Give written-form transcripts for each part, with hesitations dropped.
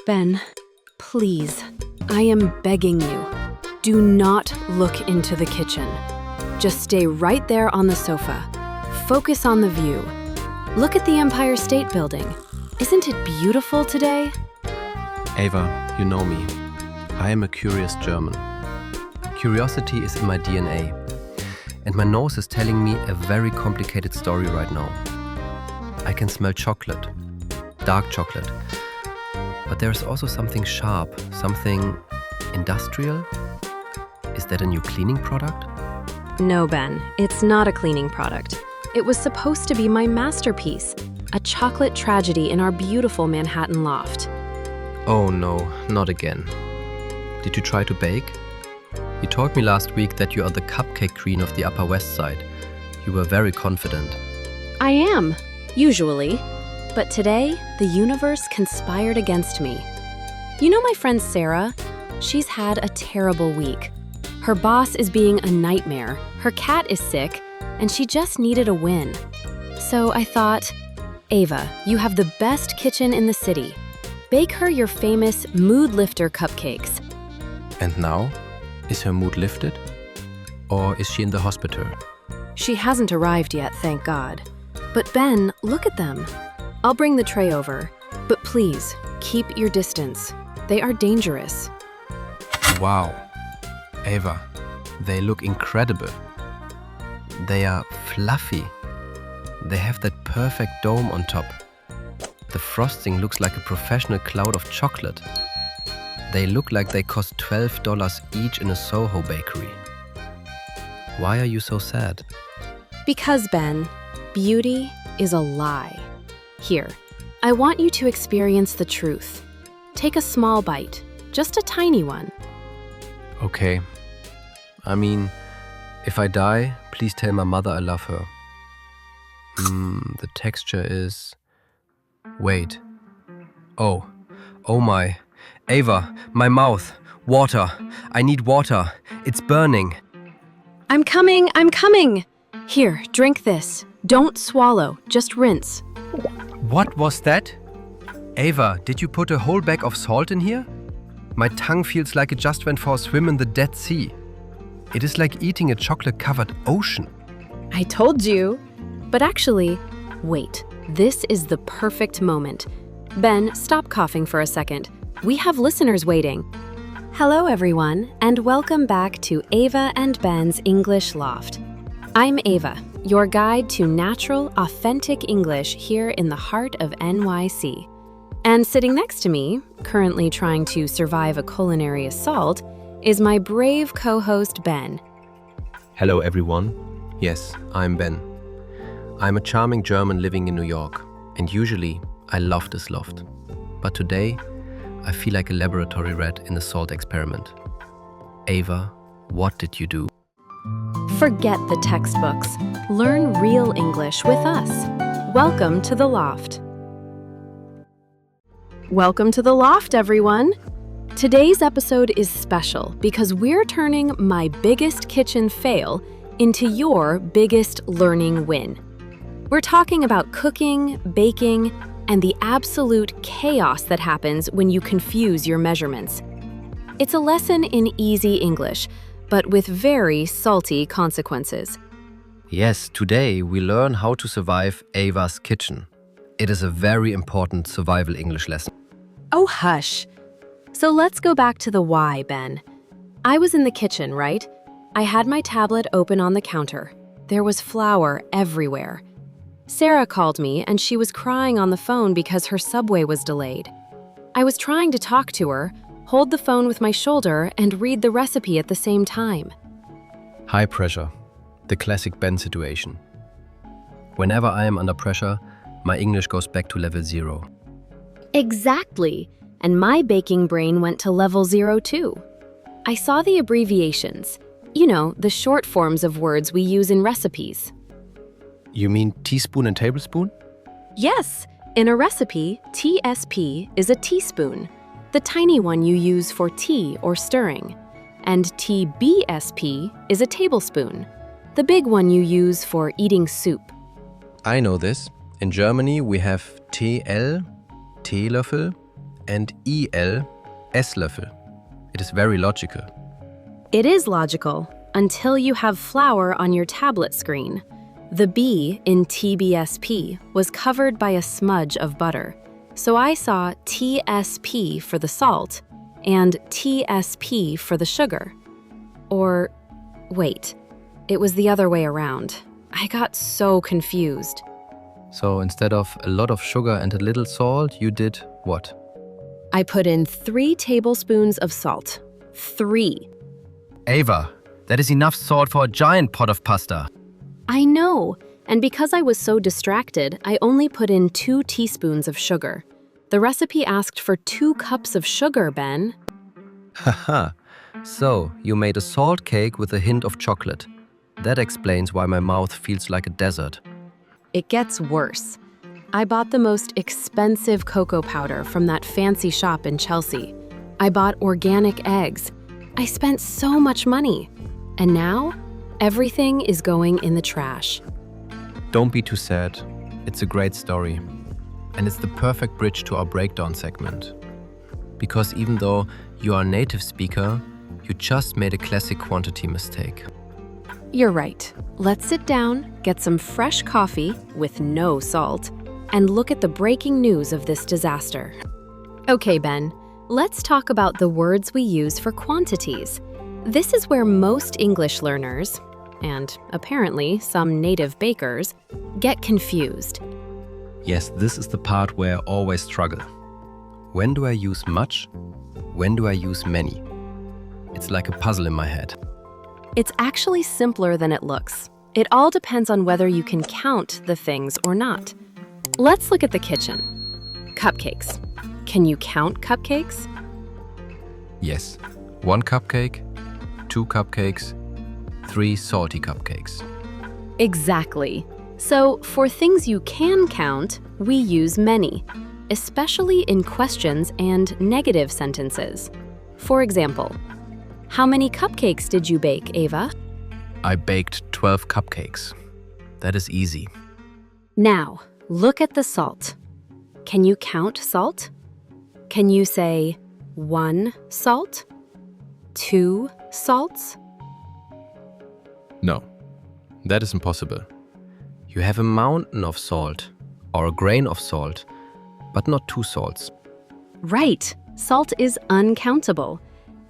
Ben, please, I am begging you. Do not look into the kitchen. Just stay right there on the sofa. Focus on the view. Look at the Empire State Building. Isn't it beautiful today? Ava, you know me. I am a curious German. Curiosity is in my DNA. And my nose is telling me a very complicated story right now. I can smell chocolate, dark chocolate. But there is also something sharp, something industrial. Is that a new cleaning product? No, Ben, it's not a cleaning product. It was supposed to be my masterpiece, a chocolate tragedy in our beautiful Manhattan loft. Oh no, not again. Did you try to bake? You told me last week that you are the Cupcake Queen of the Upper West Side. You were very confident. I am, usually. But today, the universe conspired against me. You know my friend Sarah? She's had a terrible week. Her boss is being a nightmare, her cat is sick, and she just needed a win. So I thought, Ava, you have the best kitchen in the city. Bake her your famous mood lifter cupcakes. And now? Is her mood lifted? Or is she in the hospital? She hasn't arrived yet, thank God. But Ben, look at them. I'll bring the tray over, but please, keep your distance. They are dangerous. Wow. Ava, they look incredible. They are fluffy. They have that perfect dome on top. The frosting looks like a professional cloud of chocolate. They look like they cost $12 each in a Soho bakery. Why are you so sad? Because, Ben, beauty is a lie. Here, I want you to experience the truth. Take a small bite, just a tiny one. Okay. I mean, if I die, please tell my mother I love her. The texture is... Wait. Oh my. Ava, my mouth. Water. I need water. It's burning. I'm coming! Here, drink this. Don't swallow, just rinse. What was that? Ava, did you put a whole bag of salt in here? My tongue feels like it just went for a swim in the Dead Sea. It is like eating a chocolate-covered ocean. I told you. But actually, wait. This is the perfect moment. Ben, stop coughing for a second. We have listeners waiting. Hello, everyone, and welcome back to Ava and Ben's English Loft. I'm Ava, your guide to natural, authentic English here in the heart of NYC. And sitting next to me, currently trying to survive a culinary assault, is my brave co-host Ben. Hello, everyone. Yes, I'm Ben. I'm a charming German living in New York, and usually I love this loft. But today, I feel like a laboratory rat in a salt experiment. Ava, what did you do? Forget the textbooks. Learn real English with us. Welcome to the Loft. Welcome to the Loft, everyone. Today's episode is special because we're turning my biggest kitchen fail into your biggest learning win. We're talking about cooking, baking, and the absolute chaos that happens when you confuse your measurements. It's a lesson in easy English, but with very salty consequences. Yes, today we learn how to survive Ava's kitchen. It is a very important survival English lesson. Oh, hush. So let's go back to the why, Ben. I was in the kitchen, right? I had my tablet open on the counter. There was flour everywhere. Sarah called me and she was crying on the phone because her subway was delayed. I was trying to talk to her, hold the phone with my shoulder, and read the recipe at the same time. High pressure, the classic Ben situation. Whenever I am under pressure, my English goes back to level 0. Exactly. And my baking brain went to level 0 too. I saw the abbreviations. You know, the short forms of words we use in recipes. You mean teaspoon and tablespoon? Yes, in a recipe, TSP is a teaspoon, the tiny one you use for tea or stirring, and TBSP is a tablespoon, the big one you use for eating soup. I know this. In Germany, we have TL, Teelöffel, and EL, Esslöffel. It is very logical. It is logical until you have flour on your tablet screen. The B in TBSP was covered by a smudge of butter, so I saw TSP for the salt and TSP for the sugar. Or, wait, it was the other way around. I got so confused. So instead of a lot of sugar and a little salt, you did what? I put in 3 tablespoons of salt. 3. Ava, that is enough salt for a giant pot of pasta. I know, and because I was so distracted, I only put in 2 teaspoons of sugar. The recipe asked for 2 cups of sugar, Ben. Haha, so you made a salt cake with a hint of chocolate. That explains why my mouth feels like a desert. It gets worse. I bought the most expensive cocoa powder from that fancy shop in Chelsea. I bought organic eggs. I spent so much money. And now, everything is going in the trash. Don't be too sad. It's a great story. And it's the perfect bridge to our breakdown segment. Because even though you are a native speaker, you just made a classic quantity mistake. You're right. Let's sit down, get some fresh coffee with no salt, and look at the breaking news of this disaster. Okay, Ben, let's talk about the words we use for quantities. This is where most English learners, and apparently some native bakers, get confused. Yes, this is the part where I always struggle. When do I use much? When do I use many? It's like a puzzle in my head. It's actually simpler than it looks. It all depends on whether you can count the things or not. Let's look at the kitchen. Cupcakes. Can you count cupcakes? Yes. 1 cupcake, 2 cupcakes, 3 salty cupcakes. Exactly. So, for things you can count, we use many, especially in questions and negative sentences. For example, how many cupcakes did you bake, Ava? I baked 12 cupcakes. That is easy. Now, look at the salt. Can you count salt? Can you say 1 salt? 2 salts? No, that is impossible. You have a mountain of salt or a grain of salt, but not 2 salts. Right, salt is uncountable.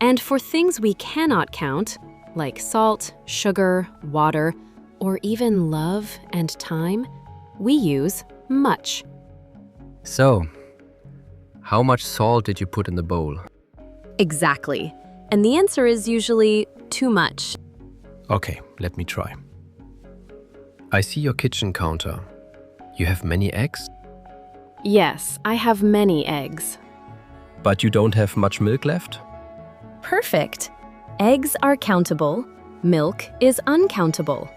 And for things we cannot count, like salt, sugar, water, or even love and time, we use much. So, how much salt did you put in the bowl? Exactly. And the answer is usually too much. Okay, let me try. I see your kitchen counter. You have many eggs, Yes, I have many eggs. but you don't have much milk left? Perfect. Eggs are countable. Milk is uncountable.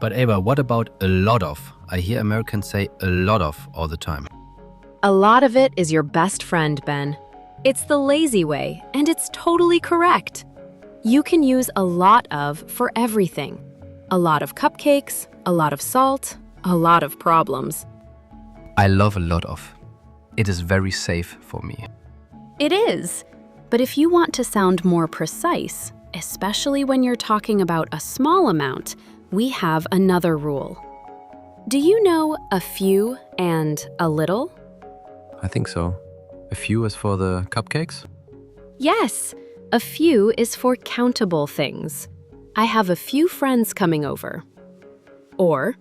But Ava, what about a lot of? I hear Americans say a lot of all the time. A lot of it is your best friend, Ben. It's the lazy way, and it's totally correct. You can use a lot of for everything. A lot of cupcakes, a lot of salt, a lot of problems. I love a lot of. It is very safe for me. It is. But if you want to sound more precise, especially when you're talking about a small amount, we have another rule. Do you know a few and a little? I think so. A few is for the cupcakes? Yes, a few is for countable things. I have a few friends coming over. Or,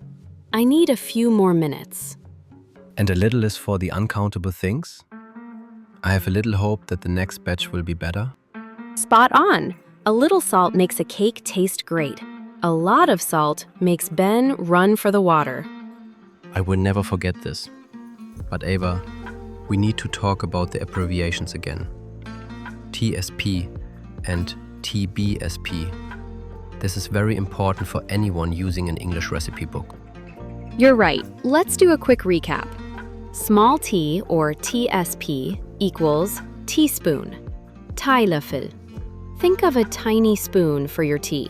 I need a few more minutes. And a little is for the uncountable things? I have a little hope that the next batch will be better. Spot on. A little salt makes a cake taste great. A lot of salt makes Ben run for the water. I will never forget this. But Ava, we need to talk about the abbreviations again. TSP and TBSP. This is very important for anyone using an English recipe book. You're right. Let's do a quick recap. Small t, or TSP, equals teaspoon. Teelöffel. Think of a tiny spoon for your tea.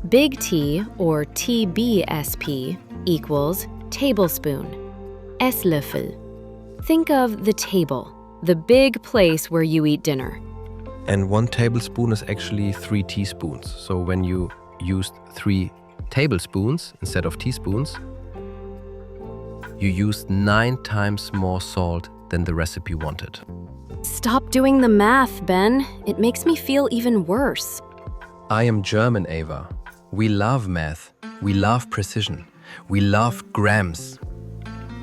Big T, or TBSP, equals tablespoon. Esslöffel. Think of the table, the big place where you eat dinner. And 1 tablespoon is actually 3 teaspoons. So when you used 3 tablespoons instead of teaspoons, you used 9 times more salt than the recipe wanted. Stop doing the math, Ben. It makes me feel even worse. I am German, Ava. We love math. We love precision. We love grams.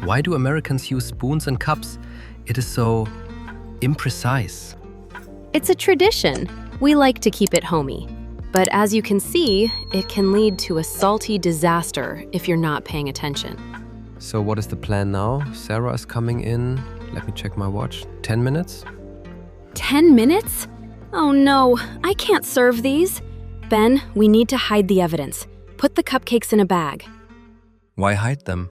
Why do Americans use spoons and cups? It is so imprecise. It's a tradition. We like to keep it homey. But as you can see, it can lead to a salty disaster if you're not paying attention. So what is the plan now? Sarah is coming in. Let me check my watch. 10 minutes? 10 minutes? Oh no, I can't serve these. Ben, we need to hide the evidence. Put the cupcakes in a bag. Why hide them?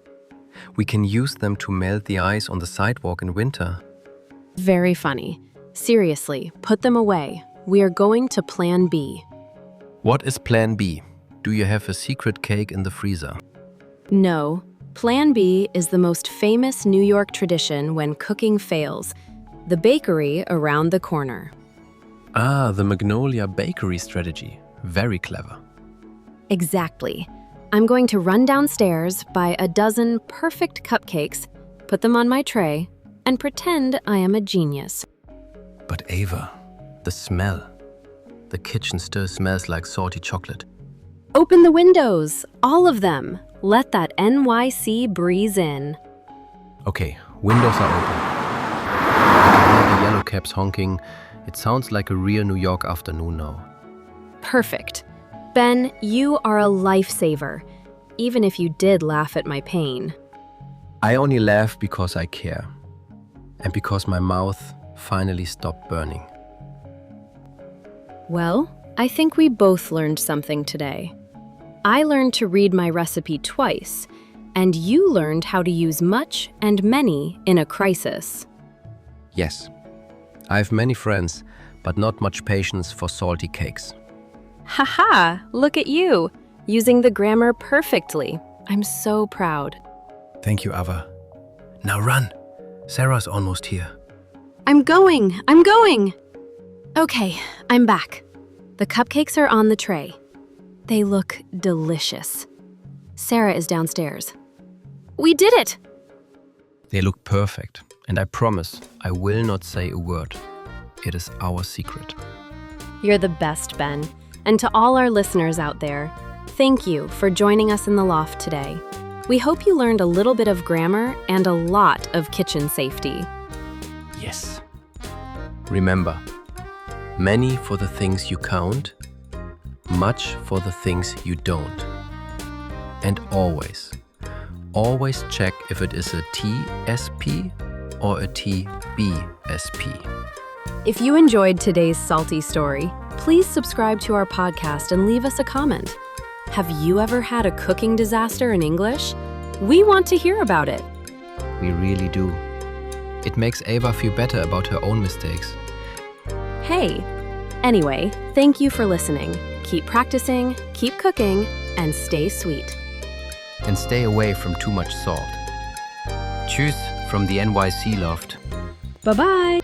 We can use them to melt the ice on the sidewalk in winter. Very funny. Seriously, put them away. We are going to Plan B. What is Plan B? Do you have a secret cake in the freezer? No. Plan B is the most famous New York tradition when cooking fails. The bakery around the corner. Ah, the Magnolia Bakery strategy. Very clever. Exactly. I'm going to run downstairs, buy a dozen perfect cupcakes, put them on my tray, and pretend I am a genius. But Ava, the smell. The kitchen still smells like salty chocolate. Open the windows, all of them. Let that NYC breeze in. Okay, windows are open. I can hear the yellow cabs honking. It sounds like a real New York afternoon now. Perfect. Ben, you are a lifesaver, even if you did laugh at my pain. I only laugh because I care. And because my mouth finally stopped burning. Well, I think we both learned something today. I learned to read my recipe twice, and you learned how to use much and many in a crisis. Yes, I have many friends, but not much patience for salty cakes. Haha, look at you, using the grammar perfectly. I'm so proud. Thank you, Ava. Now run. Sarah's almost here. I'm going! Okay, I'm back. The cupcakes are on the tray. They look delicious. Sarah is downstairs. We did it! They look perfect, and I promise I will not say a word. It is our secret. You're the best, Ben. And to all our listeners out there, thank you for joining us in the Loft today. We hope you learned a little bit of grammar and a lot of kitchen safety. Yes. Remember, many for the things you count, much for the things you don't. And always check if it is a TSP or a TBSP. If you enjoyed today's salty story, please subscribe to our podcast and leave us a comment. Have you ever had a cooking disaster in English? We want to hear about it. We really do. It makes Ava feel better about her own mistakes. Hey! Anyway, thank you for listening. Keep practicing, keep cooking, and stay sweet. And stay away from too much salt. Tschüss from the NYC Loft. Bye-bye!